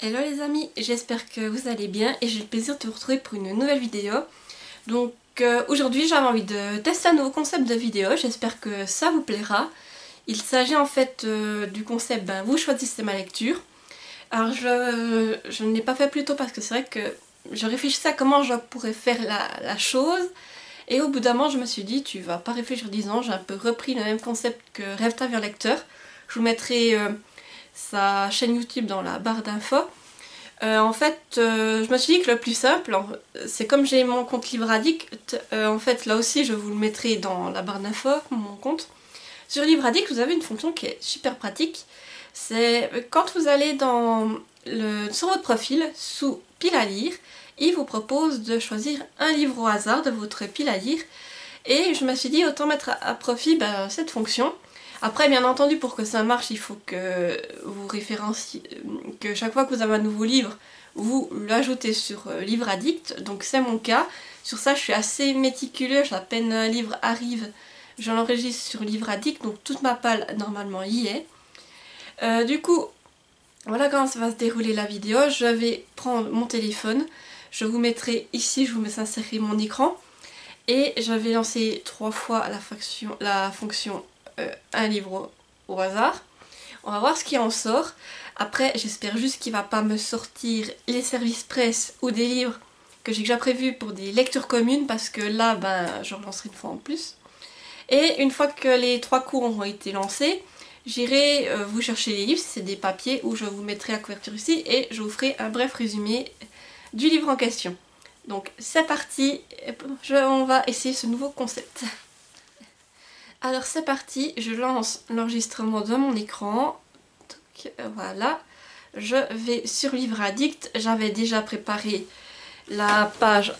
Hello les amis, j'espère que vous allez bien et j'ai le plaisir de vous retrouver pour une nouvelle vidéo. Donc aujourd'hui j'avais envie de tester un nouveau concept de vidéo, j'espère que ça vous plaira. Il s'agit en fait du concept vous choisissez ma lecture. Alors je ne l'ai pas fait plus tôt parce que c'est vrai que je réfléchissais à comment je pourrais faire la chose. Et au bout d'un moment je me suis dit tu vas pas réfléchir 10 ans, j'ai un peu repris le même concept que Rêve ta vie en lecteur. Je vous mettrai sa chaîne YouTube dans la barre d'infos. En fait, je me suis dit que le plus simple, c'est comme j'ai mon compte Livre Addict, en fait là aussi je vous le mettrai dans la barre d'infos, mon compte. Sur Livre Addict, vous avez une fonction qui est super pratique. C'est quand vous allez sur votre profil, sous pile à lire, il vous propose de choisir un livre au hasard de votre pile à lire. Et je me suis dit autant mettre à profit cette fonction. Après, bien entendu, pour que ça marche, il faut que vous référenciez, que chaque fois que vous avez un nouveau livre, vous l'ajoutez sur Livre Addict. Donc c'est mon cas. Sur ça, je suis assez méticuleuse. À peine un livre arrive, je l'enregistre sur Livre Addict. Donc toute ma palle, normalement, y est. Du coup, voilà comment ça va se dérouler la vidéo. Je vais prendre mon téléphone. Je vous mettrai ici, je vous mets insérer mon écran. Et je vais lancer 3 fois la fonction un livre au hasard. On va voir ce qui en sort. Après, j'espère juste qu'il ne va pas me sortir les services presse ou des livres que j'ai déjà prévus pour des lectures communes parce que là, je relancerai une fois en plus. Et une fois que les 3 cours auront été lancés, j'irai vous chercher les livres, c'est des papiers où je vous mettrai la couverture ici et je vous ferai un bref résumé du livre en question. Donc c'est parti, on va essayer ce nouveau concept. Alors c'est parti, je lance l'enregistrement de mon écran. Donc, voilà, je vais sur Livre Addict. J'avais déjà préparé la page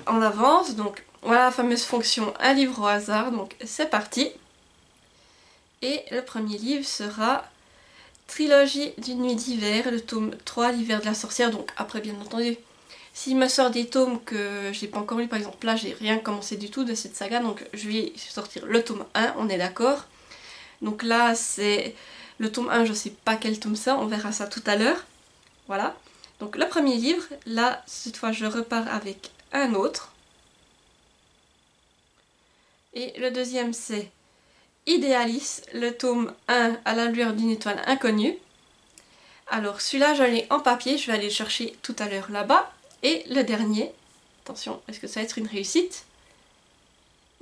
en avance. Donc voilà la fameuse fonction un livre au hasard. Donc c'est parti. Et le premier livre sera Trilogie d'une nuit d'hiver, le tome 3, l'hiver de la sorcière. Donc après bien entendu, s'il me sort des tomes que j'ai pas encore lu, par exemple là j'ai rien commencé du tout de cette saga, donc je vais sortir le tome 1, on est d'accord. Donc là c'est le tome 1, je sais pas quel tome c'est, on verra ça tout à l'heure. Voilà. Donc le premier livre, là cette fois je repars avec un autre. Et le deuxième c'est Idéalis, le tome 1 à la lueur d'une étoile inconnue. Alors celui-là je l'ai en papier, je vais aller le chercher tout à l'heure là-bas. Et le dernier, attention, est-ce que ça va être une réussite?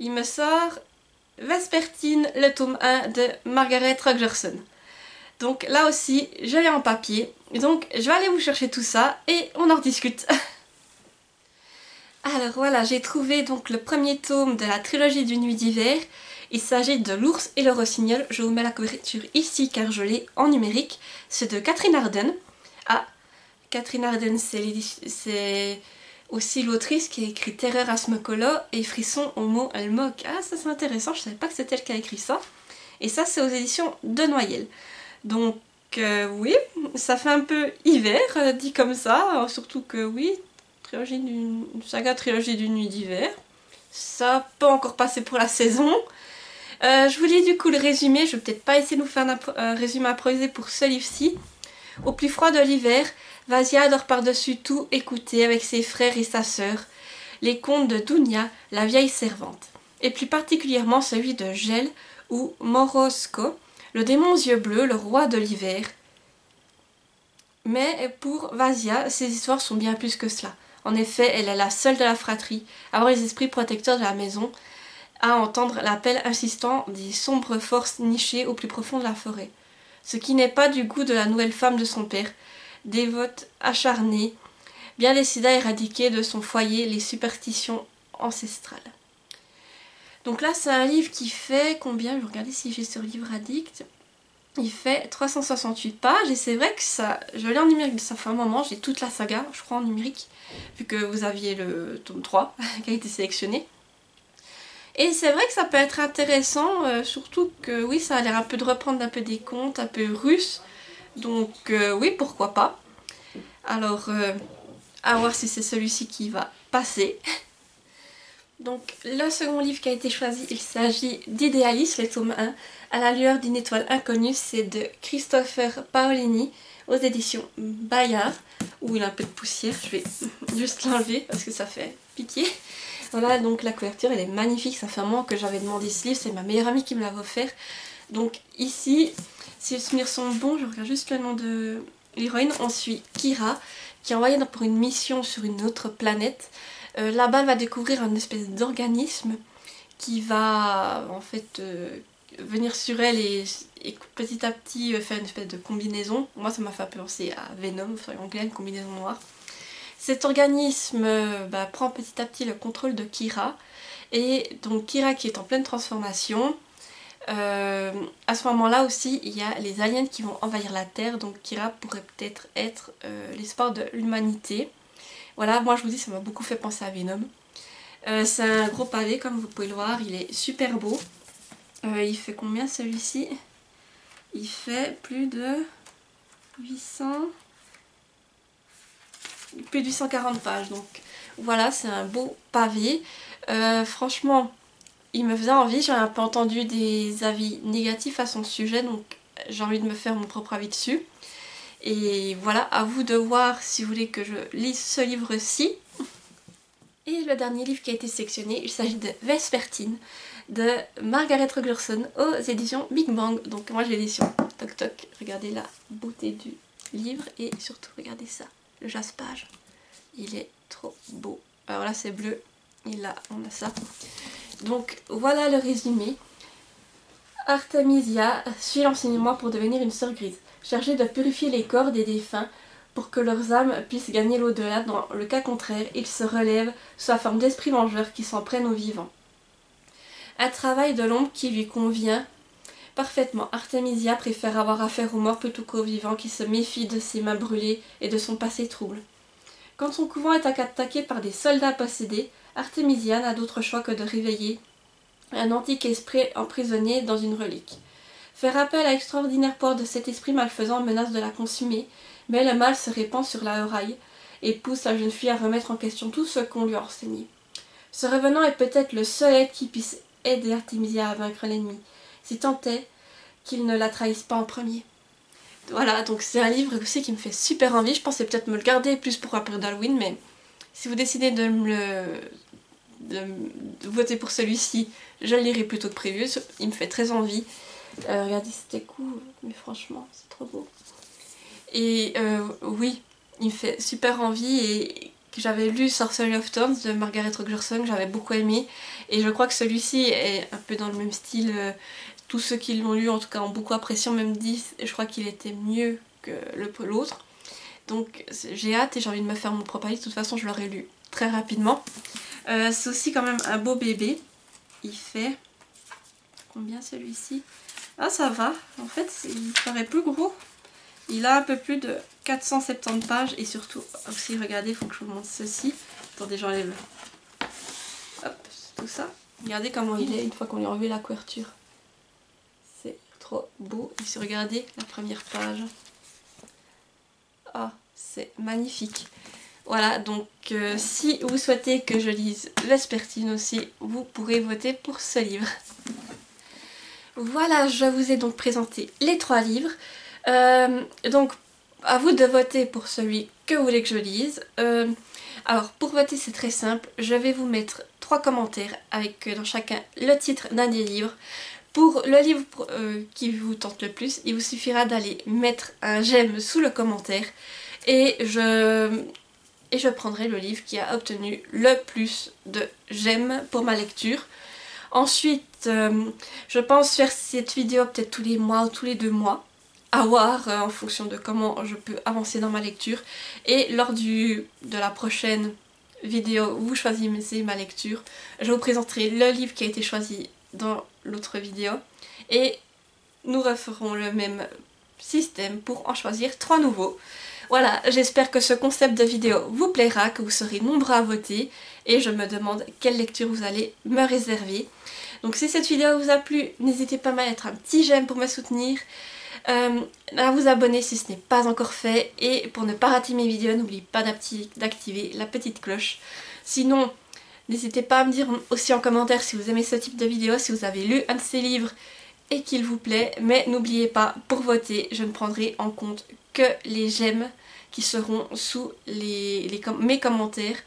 Il me sort Vespertine, le tome 1 de Margaret Rogerson. Donc là aussi, je l'ai en papier. Donc je vais aller vous chercher tout ça et on en rediscute. Alors voilà, j'ai trouvé donc le premier tome de la trilogie d'une nuit d'hiver. Il s'agit de L'ours et le rossignol. Je vous mets la couverture ici car je l'ai en numérique. C'est de Catherine Arden. Ah, Catherine Arden, c'est aussi l'autrice qui a écrit Terreur à Smokolo et Frisson au mot elle moque. Ah, ça c'est intéressant, je savais pas que c'était elle qui a écrit ça. Et ça c'est aux éditions de Noyelles. Donc oui, ça fait un peu hiver dit comme ça, surtout que oui, saga trilogie d'une nuit d'hiver. Ça peut encore passer pour la saison. Je vous lis du coup le résumé, je vais peut-être pas essayer de vous faire un résumé improvisé pour ce livre-ci. Au plus froid de l'hiver, Vasia adore par-dessus tout écouter avec ses frères et sa sœur les contes de Dounia, la vieille servante, et plus particulièrement celui de Gel ou Morosco, le démon aux yeux bleus, le roi de l'hiver. Mais pour Vasia, ces histoires sont bien plus que cela. En effet, elle est la seule de la fratrie à avoir les esprits protecteurs de la maison, à entendre l'appel insistant des sombres forces nichées au plus profond de la forêt. Ce qui n'est pas du goût de la nouvelle femme de son père, dévote, acharnée, bien décidée à éradiquer de son foyer les superstitions ancestrales. Donc là c'est un livre qui fait combien? Je vais regarder si j'ai sur Livre Addict. Il fait 368 pages et c'est vrai que ça, je l'ai en numérique, ça fait un moment, j'ai toute la saga je crois en numérique, vu que vous aviez le tome 3 qui a été sélectionné. Et c'est vrai que ça peut être intéressant, surtout que oui ça a l'air un peu de reprendre un peu des contes, un peu russes. Donc oui, pourquoi pas. Alors, à voir si c'est celui-ci qui va passer. Donc le second livre qui a été choisi, il s'agit d'Idéalis, le tome 1, à la lueur d'une étoile inconnue. C'est de Christopher Paolini aux éditions Bayard, où il a un peu de poussière, je vais juste l'enlever parce que ça fait pitié. Voilà, donc la couverture elle est magnifique, ça fait un moment que j'avais demandé ce livre, c'est ma meilleure amie qui me l'avait offert. Donc ici, si les souvenirs sont bons, je regarde juste le nom de l'héroïne, on suit Kira qui est envoyée pour une mission sur une autre planète. Là-bas, elle va découvrir un espèce d'organisme qui va en fait venir sur elle et petit à petit faire une espèce de combinaison. Moi, ça m'a fait penser à Venom, enfin anglais, une combinaison noire. Cet organisme prend petit à petit le contrôle de Kira. Et donc Kira qui est en pleine transformation. À ce moment-là aussi, il y a les aliens qui vont envahir la Terre. Donc Kira pourrait peut-être être l'espoir de l'humanité. Voilà, moi je vous dis, ça m'a beaucoup fait penser à Venom. C'est un gros pavé, comme vous pouvez le voir, il est super beau. Il fait combien celui-ci? Il fait plus de 800... plus de 840 pages, donc voilà, c'est un beau pavé. Franchement, il me faisait envie, j'avais un peu entendu des avis négatifs à son sujet, donc j'ai envie de me faire mon propre avis dessus. Et voilà, à vous de voir si vous voulez que je lise ce livre-ci. Et le dernier livre qui a été sélectionné, il s'agit de Vespertine de Margaret Rogerson aux éditions Big Bang. Donc moi j'ai l'édition Toc Toc. Regardez la beauté du livre et surtout regardez ça, le jaspage. Il est trop beau. Alors là c'est bleu et là on a ça. Donc voilà le résumé. Artemisia suit l'enseignement pour devenir une sœur grise, chargée de purifier les corps des défunts pour que leurs âmes puissent gagner l'au-delà. Dans le cas contraire, ils se relèvent sous la forme d'esprits vengeurs qui s'en prennent aux vivants. Un travail de l'ombre qui lui convient parfaitement. Artemisia préfère avoir affaire aux morts plutôt qu'aux vivants qui se méfient de ses mains brûlées et de son passé trouble. Quand son couvent est attaqué par des soldats possédés, Artemisia n'a d'autre choix que de réveiller un antique esprit emprisonné dans une relique. Faire appel à l'extraordinaire pouvoir de cet esprit malfaisant menace de la consumer, mais le mal se répand sur la Horaï et pousse la jeune fille à remettre en question tout ce qu'on lui a enseigné. Ce revenant est peut-être le seul être qui puisse aider Artemisia à vaincre l'ennemi, si tant est qu'il ne la trahisse pas en premier. Voilà, donc c'est un livre aussi qui me fait super envie. Je pensais peut-être me le garder plus pour la période d'Halloween, mais si vous décidez de voter pour celui-ci, je le lirai plutôt que prévu. Il me fait très envie. Regardez, c'était cool, mais franchement, c'est trop beau. Et oui, il me fait super envie et j'avais lu Sorcery of Thorns de Margaret Rogerson, que j'avais beaucoup aimé. Et je crois que celui-ci est un peu dans le même style. Tous ceux qui l'ont lu, en tout cas, ont beaucoup apprécié, ont même dit, je crois qu'il était mieux que l'autre. Donc j'ai hâte et j'ai envie de me faire mon propre avis. De toute façon, je l'aurai lu très rapidement. C'est aussi quand même un beau bébé. Il fait... combien celui-ci? Ah, ça va. En fait, il paraît plus gros. Il a un peu plus de 470 pages. Et surtout, aussi, regardez, il faut que je vous montre ceci. Attendez, j'enlève. Hop, tout ça. Regardez comment il est une fois qu'on lui a enlevé la couverture. C'est trop beau. Et si regardez la première page. Ah, c'est magnifique. Voilà, donc si vous souhaitez que je lise Vespertine aussi, vous pourrez voter pour ce livre. Voilà, je vous ai donc présenté les 3 livres. Donc, à vous de voter pour celui que vous voulez que je lise. Alors, pour voter, c'est très simple. Je vais vous mettre 3 commentaires avec dans chacun le titre d'un des livres. Pour le livre qui vous tente le plus, il vous suffira d'aller mettre un j'aime sous le commentaire. Et je prendrai le livre qui a obtenu le plus de j'aime pour ma lecture. Ensuite, je pense faire cette vidéo peut-être tous les mois ou tous les 2 mois. À voir en fonction de comment je peux avancer dans ma lecture. Et lors de la prochaine vidéo où vous choisissez ma lecture, je vous présenterai le livre qui a été choisi dans l'autre vidéo. Et nous referons le même système pour en choisir 3 nouveaux. Voilà, j'espère que ce concept de vidéo vous plaira, que vous serez nombreux à voter et je me demande quelle lecture vous allez me réserver. Donc si cette vidéo vous a plu, n'hésitez pas à mettre un petit j'aime pour me soutenir, à vous abonner si ce n'est pas encore fait et pour ne pas rater mes vidéos, n'oubliez pas d'activer la petite cloche. Sinon, N'hésitez pas à me dire aussi en commentaire si vous aimez ce type de vidéo, si vous avez lu un de ces livres et qu'il vous plaît. Mais n'oubliez pas, pour voter, je ne prendrai en compte que les j'aime qui seront sous mes commentaires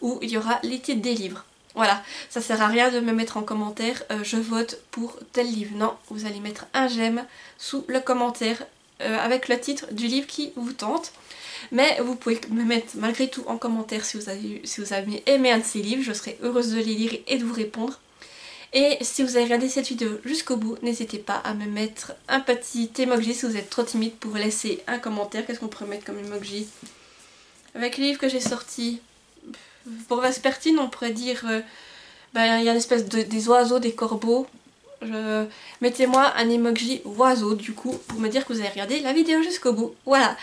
où il y aura les titres des livres. Voilà, ça sert à rien de me mettre en commentaire je vote pour tel livre. Non, vous allez mettre un j'aime sous le commentaire avec le titre du livre qui vous tente. Mais vous pouvez me mettre malgré tout en commentaire si vous avez aimé un de ces livres. Je serai heureuse de les lire et de vous répondre. Et si vous avez regardé cette vidéo jusqu'au bout, n'hésitez pas à me mettre un petit emoji si vous êtes trop timide pour laisser un commentaire. Qu'est-ce qu'on pourrait mettre comme emoji? Avec le livre que j'ai sorti, pour Vespertine, on pourrait dire... il y a une espèce des oiseaux, des corbeaux. Mettez-moi un emoji oiseau du coup pour me dire que vous avez regardé la vidéo jusqu'au bout. Voilà.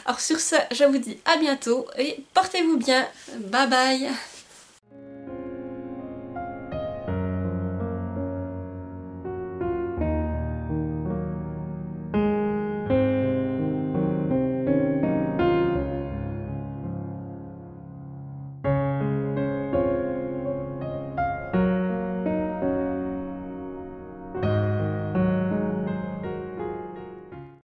Alors sur ce, je vous dis à bientôt et portez-vous bien. Bye bye.